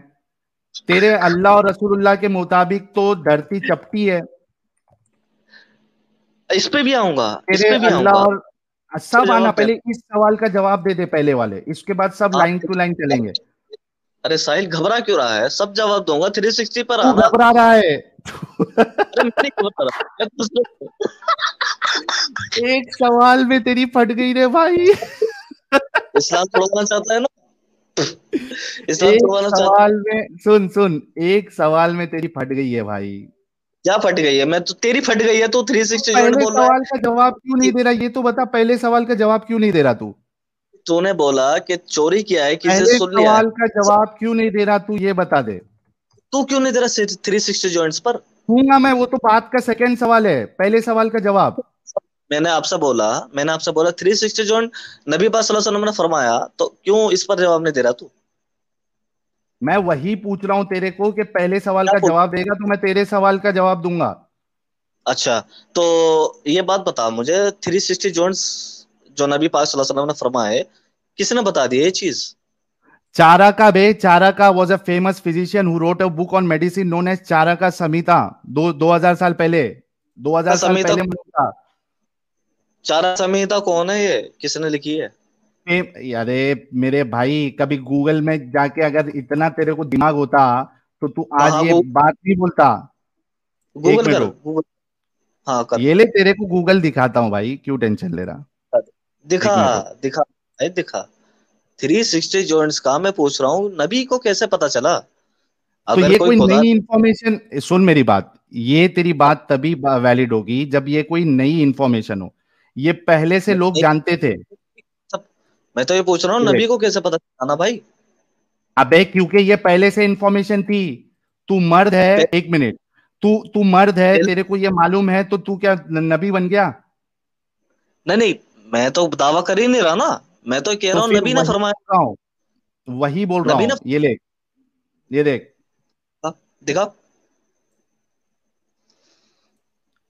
Speaker 1: तेरे अल्लाह और रसूलुल्लाह के मुताबिक तो धरती चपटी है।
Speaker 2: इस पे भी आऊंगा, इस
Speaker 1: तेरे
Speaker 2: पे भी
Speaker 1: अल्लाह
Speaker 2: आऊंगा।
Speaker 1: और
Speaker 2: इसका
Speaker 1: सब आना।
Speaker 2: जवाब
Speaker 1: पहले
Speaker 2: देना।
Speaker 1: इस सवाल का जवाब दे दे पहले वाले, इसके बाद सब
Speaker 2: आप,
Speaker 1: लाइन टू लाइन चलेंगे।
Speaker 2: अरे साहिल घबरा क्यों रहा है? सब जवाब दूंगा, 360 पर
Speaker 1: तू
Speaker 2: आना।
Speaker 1: घबरा रहा है।
Speaker 2: अरे मैं नहीं घबरा रहा, मैं
Speaker 1: एक सवाल में तेरी फट गई रे भाई।
Speaker 2: इस्लाम तोड़वाना चाहता है ना? इस्लाम
Speaker 1: एक
Speaker 2: तोड़वाना चाहता है।
Speaker 1: सवाल में सुन सुन, एक सवाल में तेरी फट गई है भाई।
Speaker 2: क्या फट गई है? मैं तो, तेरी फट गई है, तो 360 जॉइंट
Speaker 1: पहले
Speaker 2: बोल रहा
Speaker 1: सवाल का
Speaker 2: है।
Speaker 1: जवाब क्यों नहीं दे रहा, ये तो बता। पहले सवाल का जवाब क्यों नहीं दे रहा तू?
Speaker 2: तूने बोला कि चोरी किया है, किसी से
Speaker 1: पहले
Speaker 2: सुन लिया है।
Speaker 1: सवाल का जवाब क्यों नहीं दे रहा तू, ये बता दे।
Speaker 2: तू क्यों नहीं दे रहा 360 जॉइंट्स पर?
Speaker 1: दूंगा मैं, वो तो बात का सेकंड सवाल है। पहले सवाल का जवाब।
Speaker 2: मैंने आपसे बोला 360 जॉइंट नबी पाक सल्लल्लाहु अलैहि वसल्लम ने फरमाया, तो क्यों इस पर जवाब नहीं दे रहा तू?
Speaker 1: मैं वही पूछ रहा हूं तेरे को कि पहले सवाल
Speaker 2: क्या
Speaker 1: का
Speaker 2: पूछ?
Speaker 1: जवाब देगा तो मैं तेरे सवाल का जवाब दूंगा।
Speaker 2: अच्छा, तो ये बात बता मुझे, 360 जॉइंट्स जो नबी पाक सल्लल्लाहु अलैहि वसल्लम ने फरमाए, किसने बता दी ये चीज?
Speaker 1: चारका बे, Charaka was a famous physician who wrote a book on medicine known as Charaka Samhita. 2000 साल पहले, 2000 साल
Speaker 2: संहिता?
Speaker 1: पहले मतलब था।
Speaker 2: चारा संहिता कौन है? ये किसने लिखी है?
Speaker 1: अरे मेरे भाई, कभी गूगल में जाके अगर इतना तेरे को दिमाग होता तो तू
Speaker 2: हाँ
Speaker 1: आज
Speaker 2: हाँ,
Speaker 1: ये बात नहीं बोलता। एक
Speaker 2: गूगल
Speaker 1: मिनट
Speaker 2: कर,
Speaker 1: रुक।
Speaker 2: गूगल। हाँ कर।
Speaker 1: ये ले, तेरे को गूगल दिखाता हूँ भाई, क्यों टेंशन ले रहा।
Speaker 2: दिखा,
Speaker 1: एक मिनट रुक।
Speaker 2: दिखा भाई, दिखा। 360 जॉइंट्स का मैं पूछ रहा हूँ, नबी को कैसे पता चला?
Speaker 1: तो
Speaker 2: अगर
Speaker 1: ये
Speaker 2: कोई
Speaker 1: कोई
Speaker 2: खुदा।
Speaker 1: नई इंफॉर्मेशन, सुन मेरी बात, ये तेरी बात तभी वैलिड होगी जब ये कोई नई इंफॉर्मेशन हो। ये पहले से लोग जानते थे।
Speaker 2: सब, मैं तो ये पूछ रहा हूँ,
Speaker 1: ये
Speaker 2: नबी
Speaker 1: देख,
Speaker 2: को कैसे पता चला ना भाई?
Speaker 1: अबे क्योंकि ये पहले से इंफॉर्मेशन थी। तू मर्द है,
Speaker 2: पहले,
Speaker 1: एक मिनट। तू तू मर्द है,
Speaker 2: पहले,
Speaker 1: तेरे को ये मालूम है, तो तू क्या नबी बन गया?
Speaker 2: नहीं नहीं, मैं तो दावा कर ही नहीं रहा ना। मैं तो कह
Speaker 1: तो
Speaker 2: रहा हूँ
Speaker 1: फिर
Speaker 2: नबी ने
Speaker 1: वही
Speaker 2: फरमाया।
Speaker 1: बोल रहा हूँ, वही बोल रहा
Speaker 2: नबी ने
Speaker 1: हूँ। ये ले, ये देख,
Speaker 2: फरमाया। दिखा।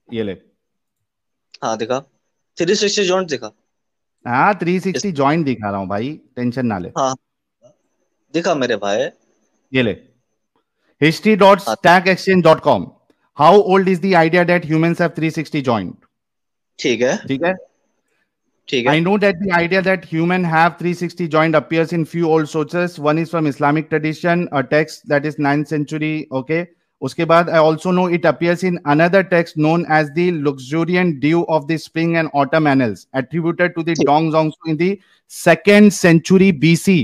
Speaker 1: ये ले।
Speaker 2: हाँ दिखा, 360 जॉइंट दिखा।
Speaker 1: हाँ
Speaker 2: इस
Speaker 1: 360 जॉइंट दिखा रहा हूँ भाई, टेंशन ना ले।
Speaker 2: हाँ, दिखा मेरे भाई।
Speaker 1: ये ले,
Speaker 2: हाँ,
Speaker 1: history.stackexchange.com, how old is the idea that humans have 360 joint.
Speaker 2: ठीक है,
Speaker 1: ठीक है,
Speaker 2: ठीक है।
Speaker 1: I know that the idea that human have 360 joint appears in few old sources. One is from Islamic tradition, a text that is 9th century. Okay. उसके बाद I also know it appears in another text known as the Luxuriant Dew of the Spring and Autumn Annals, attributed to the
Speaker 2: ठीक
Speaker 1: Dong Zongsu in the 2nd century BC,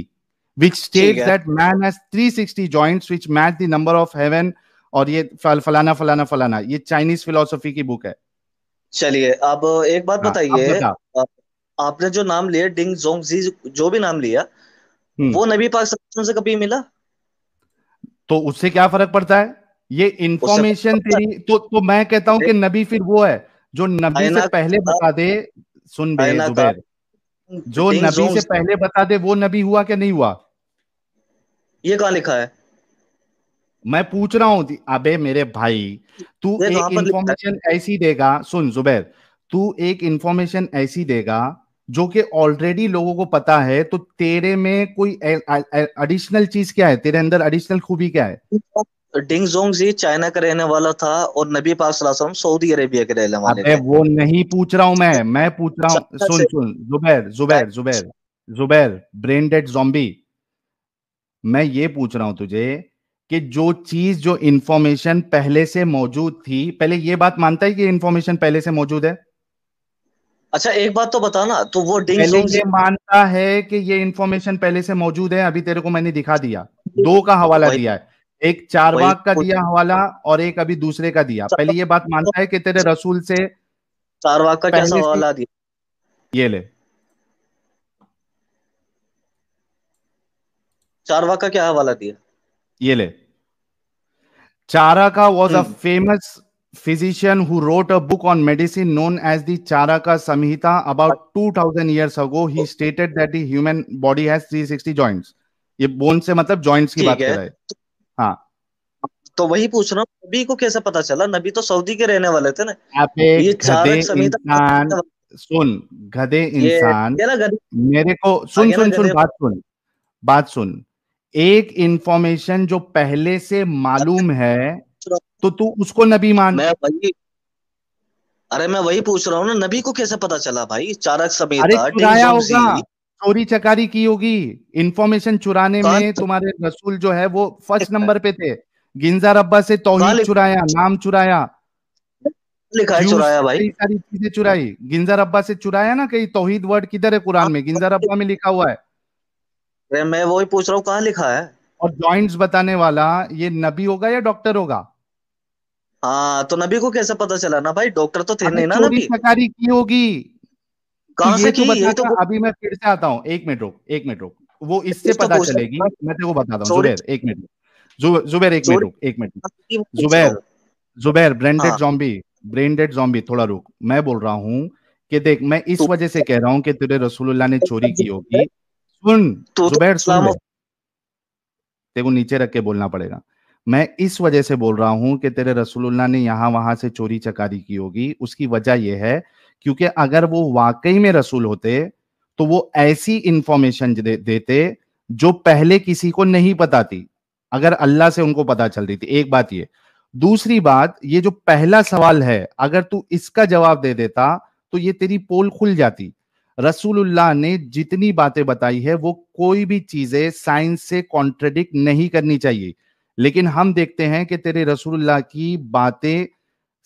Speaker 1: which
Speaker 2: ठीक
Speaker 1: states
Speaker 2: है।
Speaker 1: that man has 360 joints which match the number of heaven. और ये फलाना फलाना फलाना, ये Chinese philosophy की बुक है।
Speaker 2: चलिए, अब एक बात
Speaker 1: हाँ अब
Speaker 2: बताइए।
Speaker 1: बता।
Speaker 2: अ, आपने जो नाम लिया डिंग जोंग जी, जो भी नाम लिया,
Speaker 1: हम्म।
Speaker 2: वो नबी पाक सल्लल्लाहु अलैहि वसल्लम से कभी मिला?
Speaker 1: तो उससे क्या फर्क पड़ता है? ये
Speaker 2: उससे फर्क
Speaker 1: इंफॉर्मेशन
Speaker 2: पड़ता
Speaker 1: तेरी तो मैं कहता हूं
Speaker 2: है।
Speaker 1: कि नबी फिर वो है जो नबी से
Speaker 2: चाइना
Speaker 1: पहले
Speaker 2: का
Speaker 1: बता दे। सुन बे
Speaker 2: चाइना का
Speaker 1: जुबैर, जो
Speaker 2: डिंग
Speaker 1: नबी
Speaker 2: जोंग,
Speaker 1: से पहले बता दे वो नबी हुआ क्या नहीं हुआ?
Speaker 2: ये कहाँ लिखा है?
Speaker 1: मैं पूछ रहा हूं अबे मेरे भाई, तू
Speaker 2: ये कहाँ
Speaker 1: एक
Speaker 2: पर लिखा है?
Speaker 1: इंफॉर्मेशन ऐसी देगा, सुन जुबैर, तू एक इंफॉर्मेशन ऐसी देगा जो कि ऑलरेडी लोगों को पता है, तो तेरे में कोई एडिशनल चीज क्या है? तेरे अंदर एडिशनल खूबी क्या है?
Speaker 2: डिंग जोंग जी चाइना का रहने वाला था, और नबी पाक सल्लल्लाहु अलैहि वसल्लम सऊदी अरेबिया के रहने वाले
Speaker 1: अबे
Speaker 2: थे।
Speaker 1: वो नहीं पूछ रहा हूं मैं पूछ रहा हूं,
Speaker 2: चाइना
Speaker 1: सुन
Speaker 2: से
Speaker 1: सुन Zubair Zubair
Speaker 2: China
Speaker 1: Zubair Zubair, brain dead zombie, मैं ये पूछ रहा हूं तुझे कि जो चीज, जो इंफॉर्मेशन पहले से मौजूद थी, पहले ये बात मानता है कि इंफॉर्मेशन पहले से मौजूद है?
Speaker 2: अच्छा, एक बात तो बता ना, तो वो डिंग
Speaker 1: पहले
Speaker 2: जोंग जी,
Speaker 1: ये मानता है कि ये इंफॉर्मेशन पहले से मौजूद है? अभी तेरे को मैंने दिखा दिया, दो का हवाला
Speaker 2: वही
Speaker 1: दिया है, एक
Speaker 2: वही
Speaker 1: चारवाक का
Speaker 2: पूछ
Speaker 1: दिया हवाला और एक अभी दूसरे का दिया। पहले ये बात मानता है कि तेरे रसूल से
Speaker 2: चारवाक का क्या
Speaker 1: पहले से।
Speaker 2: सवाल दिया?
Speaker 1: ये ले,
Speaker 2: चारवाक का क्या हवाला दिया?
Speaker 1: ये ले, Charaka was a
Speaker 2: hmm.
Speaker 1: famous physician who wrote a book on medicine known as the Charaka Samhita about 2000 years ago. He stated that the human body has 360 joints. ये बोन से मतलब जॉइंट्स की
Speaker 2: ठीक
Speaker 1: बात कर
Speaker 2: है,
Speaker 1: रहा है। हाँ।
Speaker 2: तो वही पूछ रहा हूँ, नबी को कैसे पता चला? नबी तो सऊदी के रहने वाले थे ना।
Speaker 1: आपे
Speaker 2: ये
Speaker 1: गधे
Speaker 2: चारक संहिता
Speaker 1: इंसान, सुन, गधे
Speaker 2: ये
Speaker 1: इंसान,
Speaker 2: ये ना गधे,
Speaker 1: मेरे को सुन
Speaker 2: आगे ना
Speaker 1: सुन सुन
Speaker 2: गधे।
Speaker 1: बात सुन, बात सुन। एक इंफॉर्मेशन जो पहले से मालूम है तो तू उसको नबी मान।
Speaker 2: मैं वही अरे मैं वही पूछ रहा हूँ ना, नबी को कैसे पता चला भाई? चारक
Speaker 1: अरे
Speaker 2: संहिता डिंग
Speaker 1: चुराया होगा,
Speaker 2: जोंगजी
Speaker 1: चोरी चकारी की होगी। इंफॉर्मेशन चुराने
Speaker 2: कहाँ
Speaker 1: में तुम्हारे रसूल जो है वो फर्स्ट
Speaker 2: लिखा है?
Speaker 1: नंबर पे थे। गिंजा रब्बा से
Speaker 2: कहाँ
Speaker 1: तौहीद चुराया, नाम चुराया,
Speaker 2: लिखा है
Speaker 1: ज्यूस
Speaker 2: चुराया
Speaker 1: से
Speaker 2: भाई?
Speaker 1: कई सारी चीजें चुराई। गिंजा रब्बा से चुराया ना, कहीं तौहीद वर्ड किधर है कुरान में? गिंजा
Speaker 2: कहाँ-
Speaker 1: रब्बा में लिखा हुआ है।
Speaker 2: अरे मैं वही पूछ रहा हूँ, कहाँ लिखा है?
Speaker 1: और जॉइंट्स बताने वाला ये नबी होगा या डॉक्टर होगा?
Speaker 2: हाँ, तो नबी को कैसे पता चला ना भाई? डॉक्टर तो थे
Speaker 1: अबे
Speaker 2: नहीं ना
Speaker 1: चोरी
Speaker 2: नबी।
Speaker 1: चकारी की होगी। तो
Speaker 2: कहाँ
Speaker 1: ये
Speaker 2: से
Speaker 1: तो
Speaker 2: की?
Speaker 1: बता
Speaker 2: यही तो
Speaker 1: था, अभी मैं फिर से आता हूँ, एक मिनट रुक, एक मिनट रुक, वो इससे
Speaker 2: कुछ तो
Speaker 1: पता
Speaker 2: पूछ
Speaker 1: चलेगी।
Speaker 2: रहा हूँ।
Speaker 1: मैं तेरे को बताता हूँ
Speaker 2: चोरी
Speaker 1: जुबैर, एक मिनट रुक। जुबैर एक मिनट
Speaker 2: चोरी
Speaker 1: रुक, एक मिनट रुक।
Speaker 2: कहाँ से की वो पूछ रहा
Speaker 1: जुबैर,
Speaker 2: हूँ।
Speaker 1: जुबैर ब्रांडेड
Speaker 2: हाँ,
Speaker 1: जॉम्बी, ब्रेनडेड जॉम्बी, थोड़ा रुक। मैं बोल रहा हूं कि देख, मैं
Speaker 2: तू
Speaker 1: इस वजह से कह रहा हूं कि तेरे रसूलुल्लाह ने चोरी की होगी। सुन
Speaker 2: तू तो
Speaker 1: जुबैर, सुन
Speaker 2: इस्लाम।
Speaker 1: ले, तेरे को नीचे रख के बोलना पड़ेगा। मैं इस वजह से बोल रहा हूं कि तेरे रसूलुल्लाह ने यहां वहां से चोरी चकारी की होगी। उसकी वजह यह है क्योंकि अगर वो वाकई में रसूल होते तो वो ऐसी इंफॉर्मेशन देते जो पहले किसी को नहीं पता थी, अगर अल्लाह से उनको पता चल रही थी। एक बात ये। दूसरी बात, ये जो पहला सवाल है, अगर तू इसका जवाब दे देता तो ये तेरी पोल खुल जाती। रसूलुल्लाह ने जितनी बातें बताई है वो कोई भी चीजें साइंस से कॉन्ट्रडिक्ट नहीं करनी चाहिए, लेकिन हम देखते हैं कि तेरे रसूलुल्लाह की बातें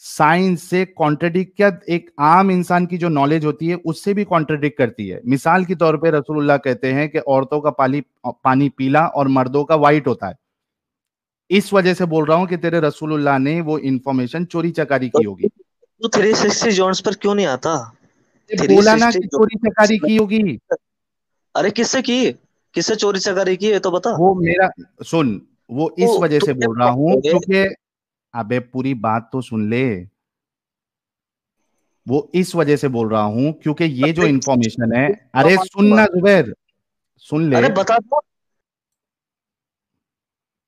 Speaker 1: साइंस से कॉन्ट्रडिक्ट, क्या एक आम इंसान की जो नॉलेज होती है उससे भी कॉन्ट्रडिक्ट करती है। मिसाल के तौर पे रसूलुल्लाह कहते हैं कि औरतों का पानी पानी पीला और मर्दों का वाइट होता है। इस वजह से बोल रहा हूं कि तेरे रसूलुल्लाह ने वो इंफॉर्मेशन चोरी चकारी की होगी।
Speaker 2: तू 360 जोन्स पर क्यों नहीं आता?
Speaker 1: ये
Speaker 2: थ्री
Speaker 1: बोला ना
Speaker 2: सिक्सटी
Speaker 1: कि चोरी चकारी की होगी।
Speaker 2: अरे किससे की? किससे चोरी चकारी की, ये तो बता।
Speaker 1: वो मेरा, सुन, वो
Speaker 2: तू
Speaker 1: इस वजह
Speaker 2: तू
Speaker 1: से
Speaker 2: ये
Speaker 1: बोल रहा हूं
Speaker 2: बता,
Speaker 1: क्योंकि, अबे पूरी बात तो सुन ले। वो इस वजह से बोल रहा हूं क्योंकि ये जो इंफॉर्मेशन है, अरे सुनना जुबैर, सुन ले।
Speaker 2: अरे बता दो।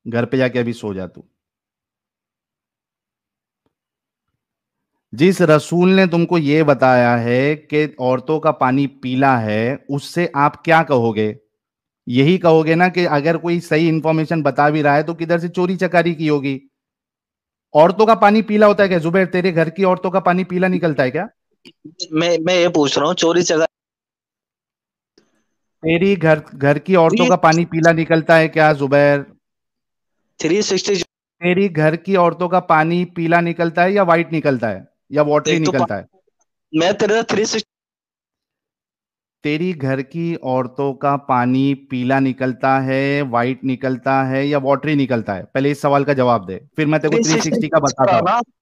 Speaker 1: घर पे जाके अभी सो जा तू। जिस रसूल ने तुमको ये बताया है कि औरतों का पानी पीला है, उससे आप क्या कहोगे? यही कहोगे ना कि अगर कोई सही इंफॉर्मेशन बता भी रहा है तो किधर से चोरी चकारी की होगी। औरतों का पानी पीला होता है क्या जुबैर? तेरे घर की औरतों का पानी पीला निकलता है क्या?
Speaker 2: मैं ये पूछ रहा हूँ, चोरी चकारी।
Speaker 1: तेरी घर घर की औरतों
Speaker 2: थ्री
Speaker 1: का पानी पीला निकलता है क्या जुबैर?
Speaker 2: 360।
Speaker 1: तेरी घर की औरतों का पानी पीला निकलता है या वाइट निकलता है या वाटरी
Speaker 2: एक तो
Speaker 1: निकलता है?
Speaker 2: मैं तेरे 360।
Speaker 1: तेरी घर की औरतों का पानी पीला निकलता है, वाइट निकलता है या वाटरी निकलता है? पहले इस सवाल का जवाब दे, फिर मैं तेरे को
Speaker 2: थ्री
Speaker 1: 360 का बताता हूं।
Speaker 2: सिक्सटी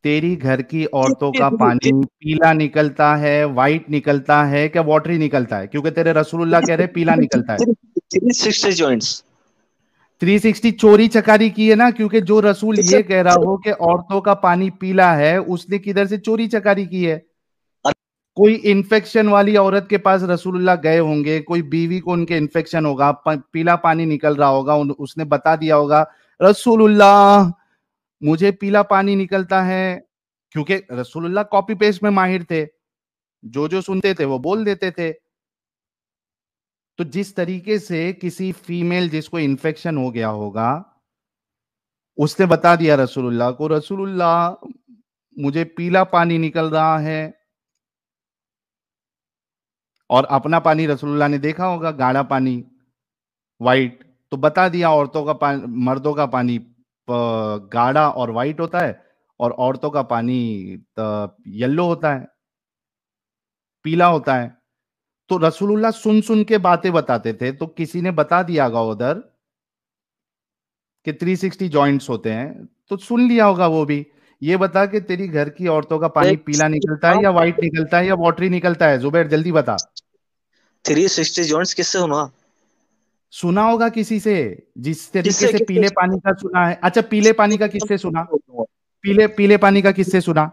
Speaker 1: तेरी घर की औरतों का पानी पीला निकलता है, वाइट निकलता है क्या वाटरी निकलता है? क्योंकि तेरे रसूलुल्लाह कह रहे पीला निकलता है।
Speaker 2: 360 जॉइंट्स।
Speaker 1: 360 चोरी चकारी की है ना, क्योंकि जो रसूल ये कह रहा हो कि औरतों का पानी पीला है, उसने किधर से चोरी चकारी की है? कोई इन्फेक्शन वाली औरत के पास रसूलुल्लाह गए होंगे, कोई बीवी को उनके इन्फेक्शन होगा, पीला पानी निकल रहा होगा, उसने बता दिया होगा रसूलुल्लाह मुझे पीला पानी निकलता है। क्योंकि रसूलुल्लाह कॉपी पेस्ट में माहिर थे, जो जो सुनते थे वो बोल देते थे। तो जिस तरीके से किसी फीमेल जिसको इन्फेक्शन हो गया होगा, उसने बता दिया रसूलुल्लाह को, रसूलुल्लाह मुझे पीला पानी निकल रहा है, और अपना पानी रसूलुल्लाह ने देखा होगा गाढ़ा पानी, वाइट, तो बता दिया औरतों का पानी, मर्दों का पानी गाढ़ा और वाइट होता है, और औरतों का पानी येलो होता है, पीला होता है। तो रसूलुल्लाह सुन सुन के बातें बताते थे, तो किसी ने बता दिया होगा उधर कि 360 जॉइंट्स होते हैं, तो सुन लिया होगा वो भी। ये बता कि तेरी घर की औरतों का पानी पीला निकलता है या वाइट निकलता है या वाटरी निकलता है? जुबैर जल्दी बता।
Speaker 2: 360 जॉइंट्स किससे हुआ?
Speaker 1: सुना होगा किसी से, जिस तरीके
Speaker 2: किससे
Speaker 1: से
Speaker 2: किससे?
Speaker 1: पीले पानी का सुना है। अच्छा, पीले पानी का किससे सुना? पीले पीले पानी का किससे सुना?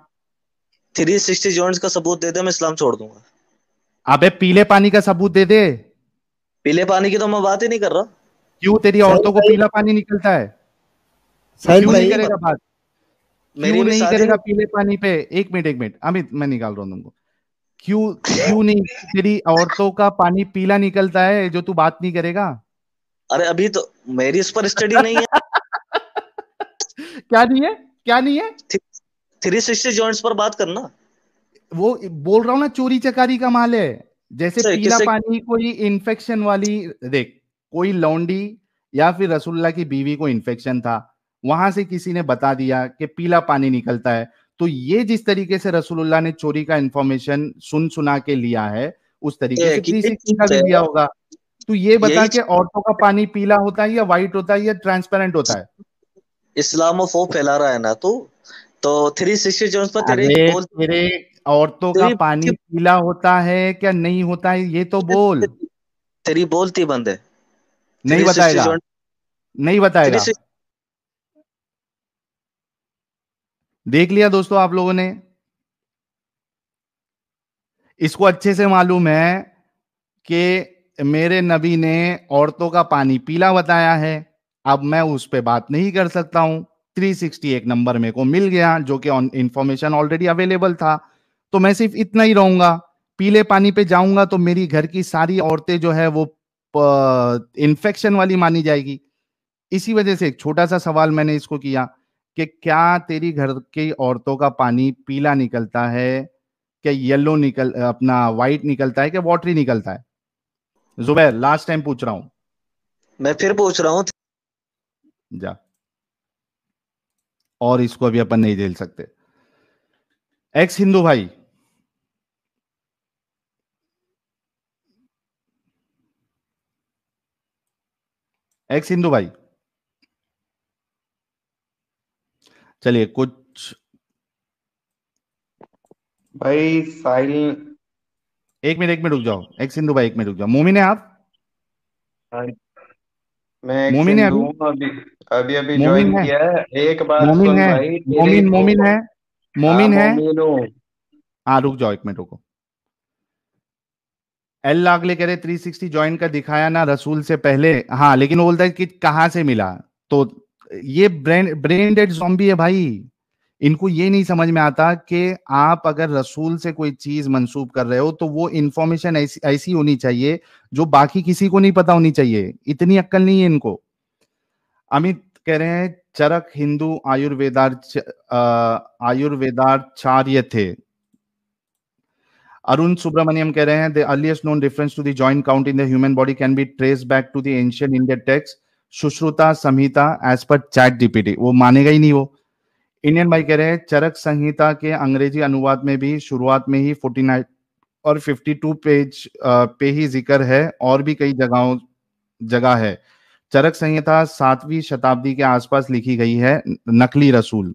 Speaker 2: 360 जॉइंट्स का सबूत दे दे, मैं इस्लाम छोड़ दूंगा।
Speaker 1: अबे पीले पानी का सबूत दे दे।
Speaker 2: पीले पानी की तो मैं बात ही नहीं कर रहा।
Speaker 1: क्यों तेरी
Speaker 3: साहिल
Speaker 1: औरतों को
Speaker 3: भाई,
Speaker 1: पीला पानी निकलता है?
Speaker 3: साहिल
Speaker 1: क्यों नहीं
Speaker 3: भाई,
Speaker 1: करेगा बात?
Speaker 2: मेरी
Speaker 1: क्यों
Speaker 2: भी
Speaker 1: नहीं
Speaker 2: शादी
Speaker 1: करेगा
Speaker 2: नहीं।
Speaker 1: पीले पानी पे? एक मिनट अमित, मैं निकाल रहा हूं तुमको। क्यों क्यों नहीं? तेरी औरतों का पानी पीला निकलता है जो तू बात नहीं करेगा?
Speaker 2: अरे अभी तो मेरी इस पर स्टडी नहीं है।
Speaker 1: क्या नहीं है? क्या नहीं है?
Speaker 2: 360 जॉइंट्स पर बात करना।
Speaker 1: वो बोल रहा हूं ना, चोरी चकारी का माल है। जैसे
Speaker 2: किससे
Speaker 1: पीला
Speaker 2: किससे?
Speaker 1: पानी कोई इन्फेक्शन वाली, देख, कोई लौंडी या फिर रसूलुल्लाह की बीवी को इन्फेक्शन था, वहां से किसी ने बता दिया कि पीला पानी निकलता है। तो ये जिस तरीके से रसूलुल्लाह ने चोरी का इंफॉर्मेशन सुन सुना के लिया है, उस तरीके से
Speaker 2: यही
Speaker 1: 360 का
Speaker 2: चीज
Speaker 1: भी
Speaker 2: है।
Speaker 1: लिया होगा। तो ये बता
Speaker 2: यही
Speaker 1: कि
Speaker 2: चीज।
Speaker 1: औरतों का पानी पीला होता है या व्हाइट होता है या ट्रांसपेरेंट होता है?
Speaker 2: इस्लामोफोब फैला रहा है ना तू। तो 360 जॉइंट्स पर तेरे
Speaker 1: अरे
Speaker 2: बोल।
Speaker 1: तेरे औरतों का
Speaker 2: तेरी
Speaker 1: पानी पीला होता है क्या नहीं होता है, ये तो बोल।
Speaker 2: तेरी बोलती बंद है।
Speaker 1: नहीं
Speaker 2: थ्री सिक्सटी
Speaker 1: बताएगा?
Speaker 2: जॉइंट
Speaker 1: नहीं
Speaker 2: थ्री
Speaker 1: बताएगा?
Speaker 2: सिक्स
Speaker 1: देख लिया दोस्तों आप लोगों ने, इसको अच्छे से मालूम है कि मेरे नबी ने औरतों का पानी पीला बताया है। अब मैं उस पे बात नहीं कर सकता हूं। 360 एक नंबर मेरे को मिल गया जो कि इंफॉर्मेशन ऑलरेडी अवेलेबल था, तो मैं सिर्फ इतना ही रहूंगा। पीले पानी पे जाऊंगा तो मेरी घर की सारी औरतें जो है वो इन्फेक्शन वाली मानी जाएगी। इसी वजह से एक छोटा सा सवाल मैंने इसको किया कि क्या तेरी घर की औरतों का पानी पीला निकलता है, क्या येलो निकल अपना व्हाइट निकलता है, क्या वाटरी निकलता है? जुबैर लास्ट टाइम पूछ रहा हूं,
Speaker 2: मैं फिर पूछ रहा हूँ।
Speaker 1: जा। और इसको अभी अपन नहीं झेल सकते। एक्स हिंदू भाई, एक्स हिंदू भाई, चलिए कुछ,
Speaker 3: भाई साहिल।
Speaker 1: एक मिनट रुक जाओ। एक्स हिंदू भाई एक मिनट रुक जाओ। मोमिन है आप?
Speaker 3: मैं एक
Speaker 1: मोमिन है
Speaker 3: सिंधु
Speaker 1: अभी?
Speaker 3: हूँ, अभी अभी अभी
Speaker 1: मोमिन
Speaker 3: ज्वाइन
Speaker 1: है?
Speaker 3: किया है। एक बात
Speaker 1: मोमिन
Speaker 3: सुन
Speaker 1: है?
Speaker 3: भाई, तेरे
Speaker 1: मोमिन
Speaker 3: को।
Speaker 1: मोमिन है?
Speaker 3: हाँ,
Speaker 1: मोमिन है?
Speaker 3: मोमिन हूँ।
Speaker 1: हाँ रुक जाओ, एक मिनट रुको। एल लागले कह रहे 360 ज्वाइन का दिखाया ना रसूल से पहले। हाँ, लेकिन वो बोलता है कि कहां से मिला। तो ये ब्रेन ब्रेन डेड ज़ॉम्बी है भाई। इनको ये नहीं समझ में आता कि आप अगर रसूल से कोई चीज मंसूब कर रहे हो तो वो इंफॉर्मेशन ऐसी होनी चाहिए जो बाकी किसी को नहीं पता होनी चाहिए। इतनी अक्ल नहीं है इनको। अमित कह रहे हैं चरक हिंदू आयुर्वेदाचार्य थे। अरुण सुब्रमण्यम कह रहे हैं the earliest known reference to the joint count in the human body can be trace back to the ancient Indian text Sushruta Samhita as per ChatGPT. वो मानेगा ही नहीं वो। इंडियन भाई कह रहे हैं चरक संहिता के अंग्रेजी अनुवाद में भी शुरुआत में ही 49 और 52 पेज पे ही जिक्र है और भी कई जगह है। चरक संहिता 7वीं शताब्दी के आसपास लिखी गई है। नकली रसूल।